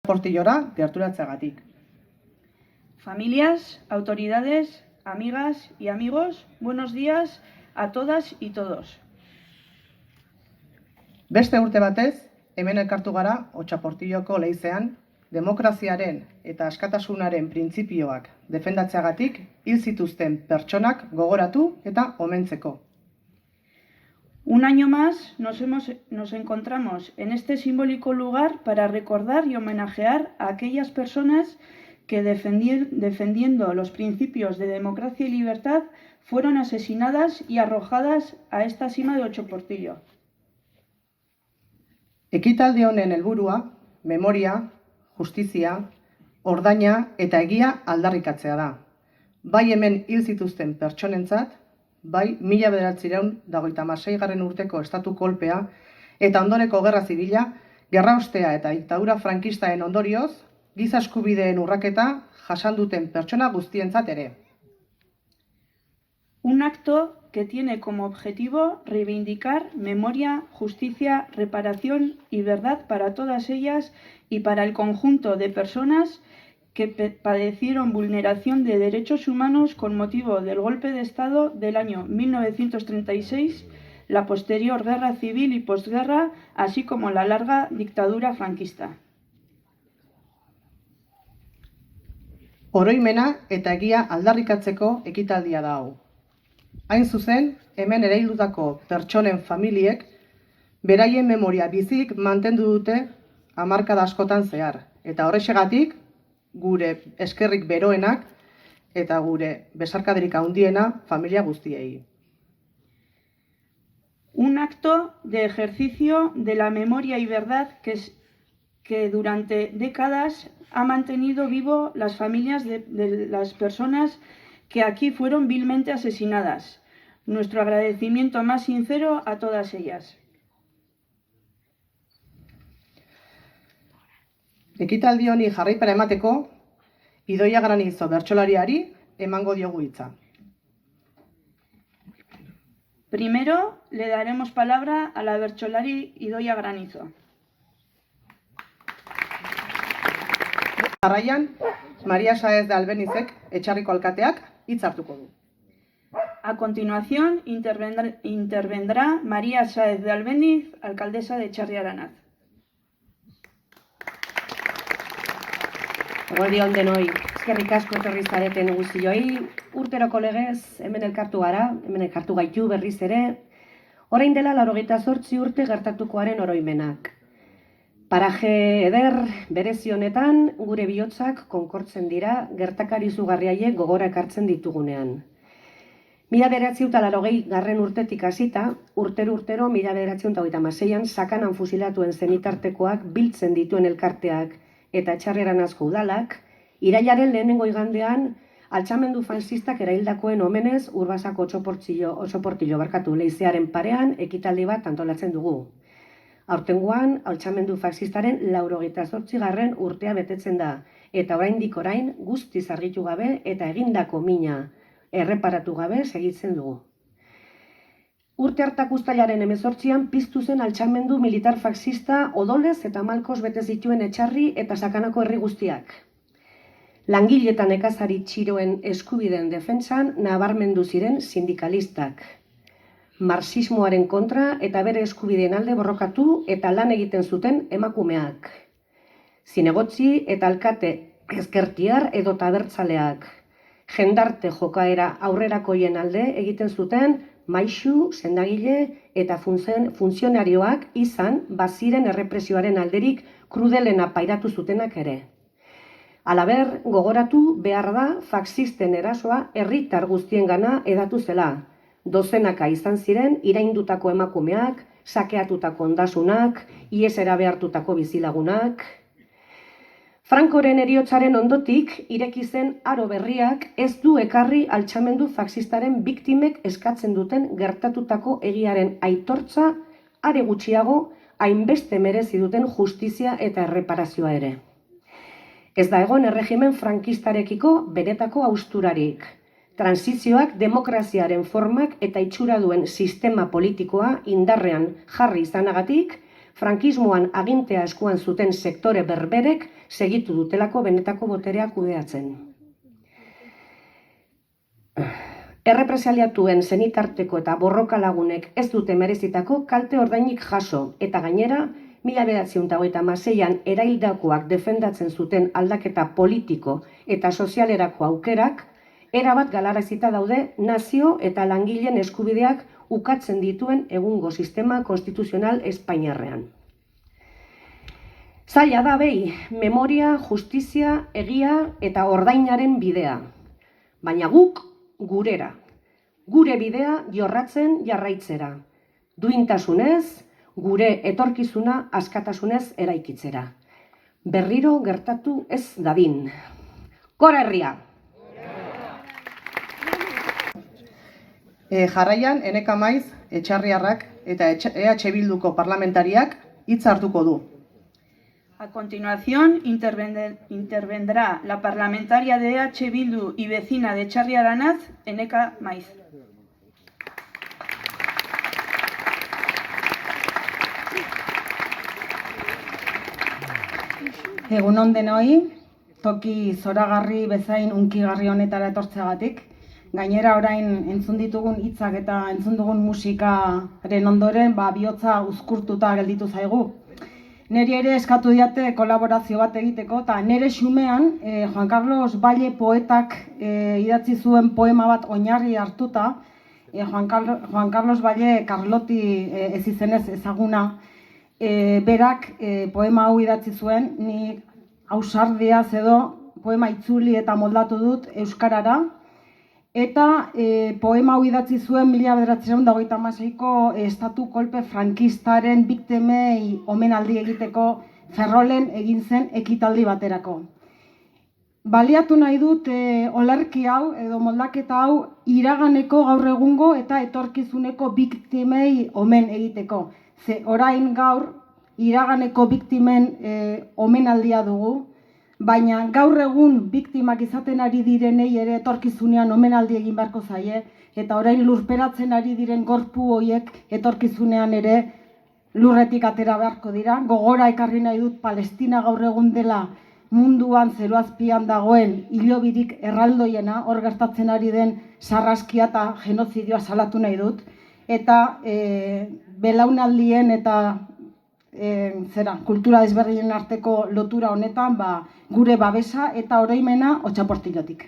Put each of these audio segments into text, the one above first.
Portillora gerturatzeagatik. Familias, autoridades, amigas y amigos, buenos días a todas y todos. Beste urte batez, hemen elkartu gara Otxaportilloko leizean, demokraziaren eta askatasunaren printzipioak defendatzeagatik hil zituzten pertsonak gogoratu eta omentzeko. Un año más nos encontramos en este simbólico lugar para recordar y homenajear a aquellas personas que defendiendo los principios de democracia y libertad fueron asesinadas y arrojadas a esta cima de Otxaportillo. Ekitaldi honen helburua, memoria, justizia, ordaina eta egia aldarrikatzea da. Bai hemen hil zituzten pertsonentzat, bai 1956 urteko estatu kolpea eta ondoreko gerra zibila, gerraostea eta diktadura frankistaen ondorioz, giza eskubideen urraketa jasan duten pertsona guztientzat ere. Un acto que tiene como objetivo reivindicar memoria, justicia, reparación y verdad para todas ellas y para el conjunto de personas que padecieron vulneración de derechos humanos con motivo del golpe de Estado del año 1936, la posterior guerra civil y posguerra, así como la larga dictadura franquista. Oroimena eta egia aldarrikatzeko ekitaldia da hau. Hain zuzen, hemen eraildutako pertsonen familiek beraien memoria bizik mantendu dute hamarkada askotan zehar, eta horrexegatik gure eskerrik beroenak eta gure besarkaderik handiena familia guztiei. Un acto de ejercicio de la memoria y verdad que durante décadas ha mantenido vivo las familias de las personas que aquí fueron vilmente asesinadas. Nuestro agradecimiento más sincero a todas ellas. Ekitaldi honi jarraipena emateko, Idoia Granizo bertsolariari emango diogu hitza. Primero le daremos palabra a la bertsolari Idoia Granizo. Jarraian, Maria Saez de Albénizek, Etxarriko alkateak, hitz hartuko du. A continuación intervendrá María Sáez de Albéniz, alcaldesa de Txarri Aranaz. Eguerdion denoi, eskerrik asko etorri zareten guztioi, urteroko legez hemen elkartu gara, hemen elkartu gaitu berriz ere, orain dela 88 urte gertatukoaren oroimenak. Paraje eder berezi honetan gure bihotzak konkortzen dira gertakari izugarriaiek gogora ekartzen ditugunean. 1980 urtetik hasita, urtero 1986an sakanan fusilatuen zenitartekoak biltzen dituen elkarteak eta Txarri Aranazko udalak, irailaren lehenengo igandean altxamendu faxistak eraildakoen omenez Urbasako Otxaportillo leizearen parean ekitaldi bat antolatzen dugu. Aurtengoan, altxamendu faxistaren 88. urtea betetzen da, eta orain guztiz argitu gabe eta egindako mina erreparatu gabe segitzen dugu. Urte hartak uztailaren 18an piztu zen altxamendu militar faxista odolez eta malkoz bete zituen Etxarri eta Sakanako herri guztiak. Langile eta nekazari txiroen eskubideen defentsan nabarmendu ziren sindikalistak. Marxismoaren kontra eta bere eskubideen alde borrokatu eta lan egiten zuten emakumeak. Zinegotzi eta alkate ezkertiar edo tabertzaleak. Jendarte jokaera aurrerakoien alde egiten zuten maixu, sendagile eta funtzionarioak izan baziren errepresioaren alderik krudelena pairatu zutenak ere. Halaber, gogoratu behar da faxisten erasoa herritar guztiengana hedatu zela. Dozenaka izan ziren iraindutako emakumeak, sakeatutako ondasunak, ihesera behartutako bizilagunak. Frankoren heriotzaren ondotik, ireki zen aro berriak ez du ekarri altxamendu faxistaren biktimek eskatzen duten gertatutako egiaren aitortza, are gutxiago, hainbeste merezi duten justizia eta erreparazioa ere. Ez da egon erregimen frankistarekiko benetako hausturarik. Transizioak demokraziaren formak eta itxura duen sistema politikoa indarrean jarri izanagatik, frankismoan agintea eskuan zuten sektore berberek segitu dutelako benetako boterea kudeatzen. Errepresaliatuen senitarteko eta borroka lagunek ez dute merezitako kalte ordainik jaso eta gainera 1996an eraildakoak defendatzen zuten aldaketa politiko eta sozialerako aukerak erabat galarazita daude nazio eta langileen eskubideak ukatzen dituen egungo sistema konstituzional espainiarrean. Zaila da behi, memoria, justizia, egia eta ordainaren bidea. Baina guk gurera, gure bidea jorratzen jarraitzera. Duintasunez, gure etorkizuna askatasunez eraikitzera. Berriro gertatu ez dadin. Gora herria! Jarraian, Eneka Maiz, Etxarriarrak eta EH Bilduko parlamentariak hitza hartuko du. A continuación, intervendrá la parlamentaria de EH Bildu y vecina de Txarri Aranaz, Eneka Maiz. Egunon denoi, toki zoragarri bezain unkigarri honetara etortzeagatik. Gainera orain entzun ditugun hitzak eta entzun dugun musikaren ondoren, bihotza uzkurtuta gelditu zaigu. Neri ere eskatu diate kolaborazio bat egiteko, eta nere xumean Juan Carlos Valle poetak idatzi zuen poema bat oinarri hartuta, Juan Carlos Valle Carlotti ez izenez ezaguna, berak poema hau idatzi zuen, ni ausardiaz edo poema itzuli eta moldatu dut euskarara, eta poema hau idatzi zuen 1926ko estatu kolpe frankistaren biktimei omenaldi egiteko Ferrolen egin zen ekitaldi baterako. Baliatu nahi dut olerki hau edo moldaketa hau iraganeko gaur egungo eta etorkizuneko biktimei omen egiteko. Ze orain gaur iraganeko biktimen omenaldia dugu, baina gaur egun biktimak izaten ari direnei ere etorkizunean omenaldi egin beharko zaie, eta orain lurperatzen ari diren gorpu horiek etorkizunean ere lurretik atera beharko dira. Gogora ekarri nahi dut Palestina gaur egun dela munduan zeruazpian dagoen hilobirik erraldoiena, hor gertatzen ari den sarraskia eta genozidioa salatu nahi dut, eta belaunaldien eta kultura desberdinen arteko lotura honetan gure babesa eta oroimena Otxaportillotik.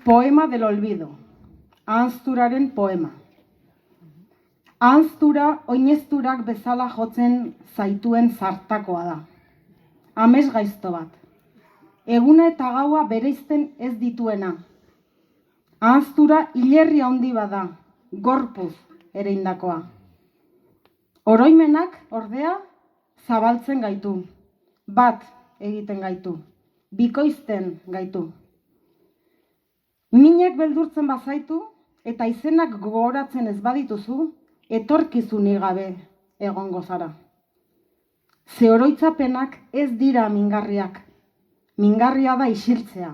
Poema del olvido. Ahanzturaren poema. Ahanztura oinezturak bezala jotzen zaituen zartakoa da. Amesgaizto bat. Eguna eta gaua bereizten ez dituena. Ahanztura hilerri handi bada, gorpuz ereindakoa. Oroimenak, ordea, zabaltzen gaitu. Bat egiten gaitu. Bikoizten gaitu. Minek beldurtzen bazaitu eta izenak gogoratzen ez badituzu, etorkizunik gabe egongo zara. Ze oroitzapenak ez dira mingarriak. Mingarria da isiltzea,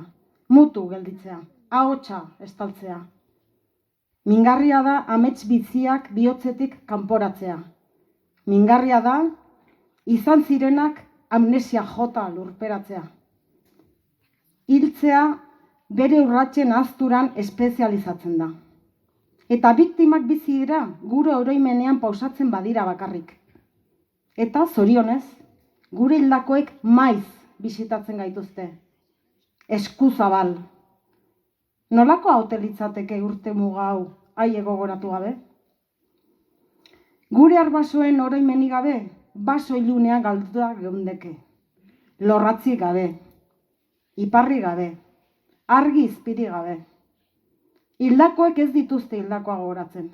mutu gelditzea, ahotsa estaltzea. Mingarria da amets biziak bihotzetik kanporatzea. Mingarria da izan zirenak amnesia jota lurperatzea. Hiltzea bere urratsen ahazturan espezializatzen da. Eta biktimak bizi dira gure oroimenean pausatzen badira bakarrik. Eta zorionez, gure hildakoek maiz bisitatzen gaituzte. Eskuzabal. Nolako haute litzateke urte muga hau haie gogoratu gabe? Gure arbasoen oroimenik gabe, baso ilunean galduta geundeke. Lorratzi gabe, iparri gabe, argi izpiri gabe. Hildakoek ez dituzte hildakoa gogoratzen.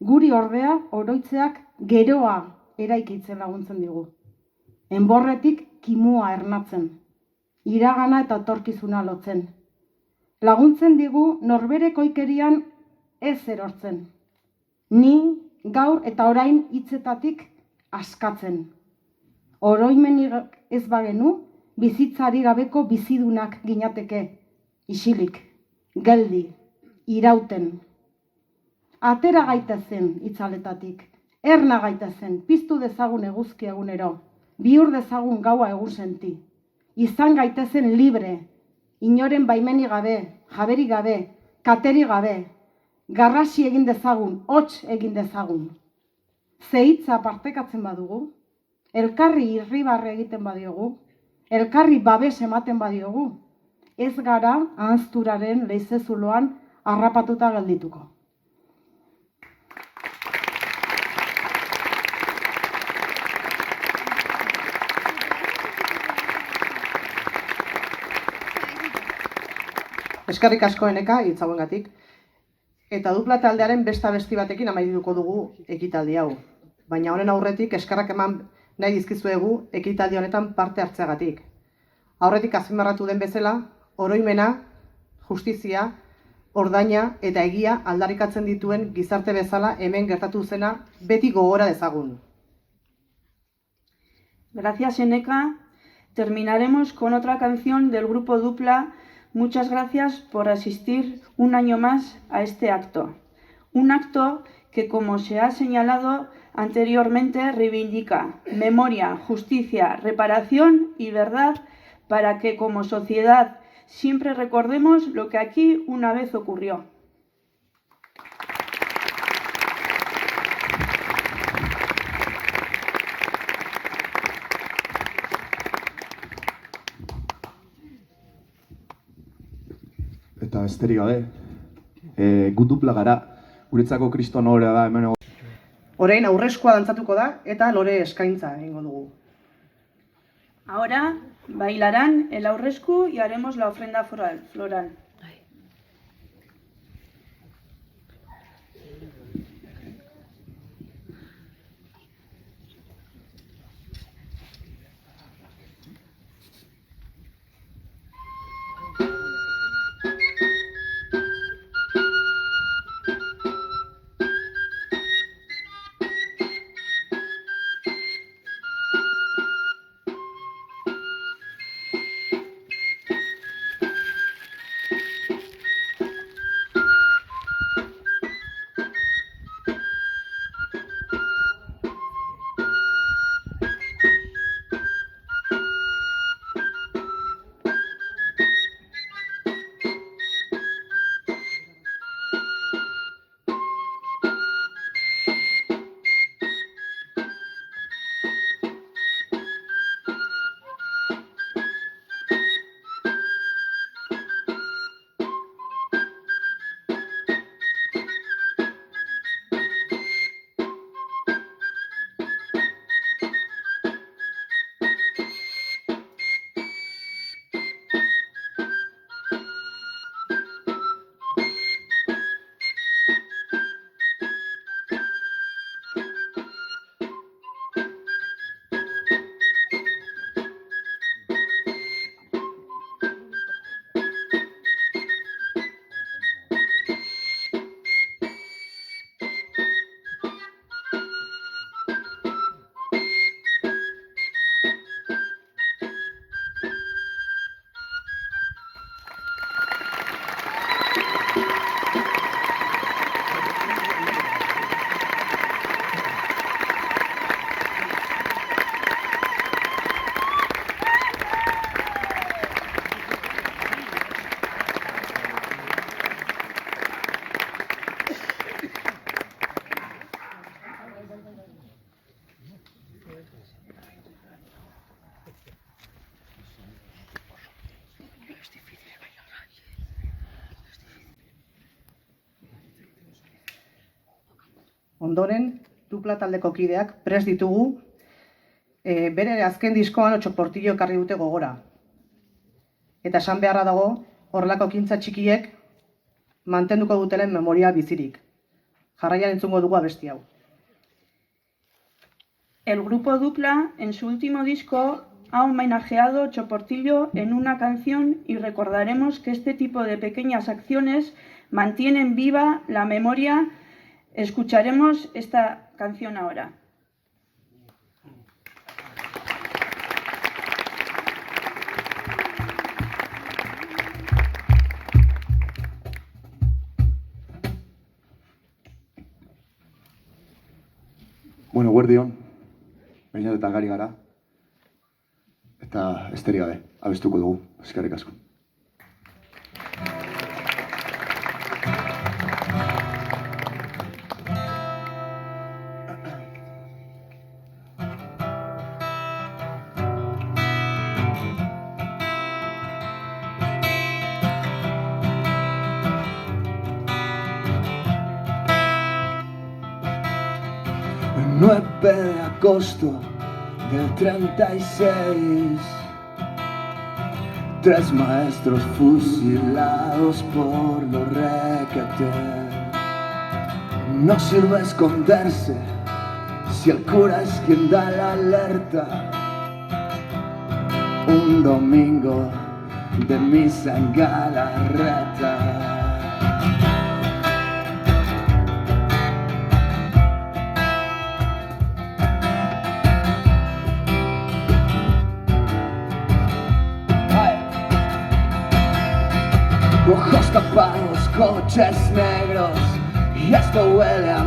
Guri ordea oroitzeak geroa eraikitzen laguntzen digu. Enborretik kimua ernatzen, iragana eta etorkizuna lotzen. Laguntzen digu norberekoikerian ez erortzen. Ni gaur eta orain hitzetatik askatzen. Oroimenik ez bagenu, bizitzari gabeko bizidunak ginateke, isilik, geldi, irauten. atera gaitezen itzaletatik, erna gaitezen, piztu dezagun eguzki egunero, bihur dezagun gaua egusenti, izan gaitezen libre, inoren baimeni gabe, jaberi gabe, kateri gabe, garrasi egin dezagun, hots egin dezagun. Ze hitza partekatzen badugu, elkarri irribarre egiten badiogu, elkarri babes ematen badiogu, ez gara ahanzturaren leizezuloan harrapatuta geldituko. Eskerrik asko Eneka hitz hauengatik. Eta dupla taldearen beste abesti batekin amaituko dugu ekitaldi hau. Baina honen aurretik eskerrak eman nahi dizkizuegu ekitaldi honetan parte hartzeagatik. Aurretik azpimarratu den bezala, oroimena, justizia, ordaina eta egia aldarrikatzen dituen gizarte bezala hemen gertatu zena beti gogora dezagun. Gracias, Eneka. Terminaremos con otra canción del grupo Dupla. Muchas gracias por asistir un año más a este acto. Un acto que, como se ha señalado anteriormente, reivindica memoria, justicia, reparación y verdad para que como sociedad siempre recordemos lo que aquí una vez ocurrió. Eta besterik gabe, gu dupla gara, guretzako kriston ohorea da hemen egon. Orain aurreskua dantzatuko da eta lore eskaintza egingo dugu. Ahora bailarán el aurresku y haremos la ofrenda floral. Ondoren, dupla taldeko kideak prest ditugu, bere azken diskoan Otxoportillo ekarri dute gogora. Eta esan beharra dago, horrelako ekintza txikiek mantenduko dutelen memoria bizirik. Jarraian entzungo dugu abesti hau. El grupo Dupla, en su último disco, ha homenajeado a Otxoportillo en una canción y recordaremos que este tipo de pequeñas acciones mantienen viva la memoria. Escucharemos esta canción ahora. Bueno, guardion, baina eta gari gara. Eta esterik gabe, abestuko dugu, eskerrik asko. El 9 de agosto del 36, 3 maestros fusilados por los requetés. No sirve esconderse si el cura es quien da la alerta. Un domingo de misa en Galarreta. Ojos tapados, coches negros, y esto huele a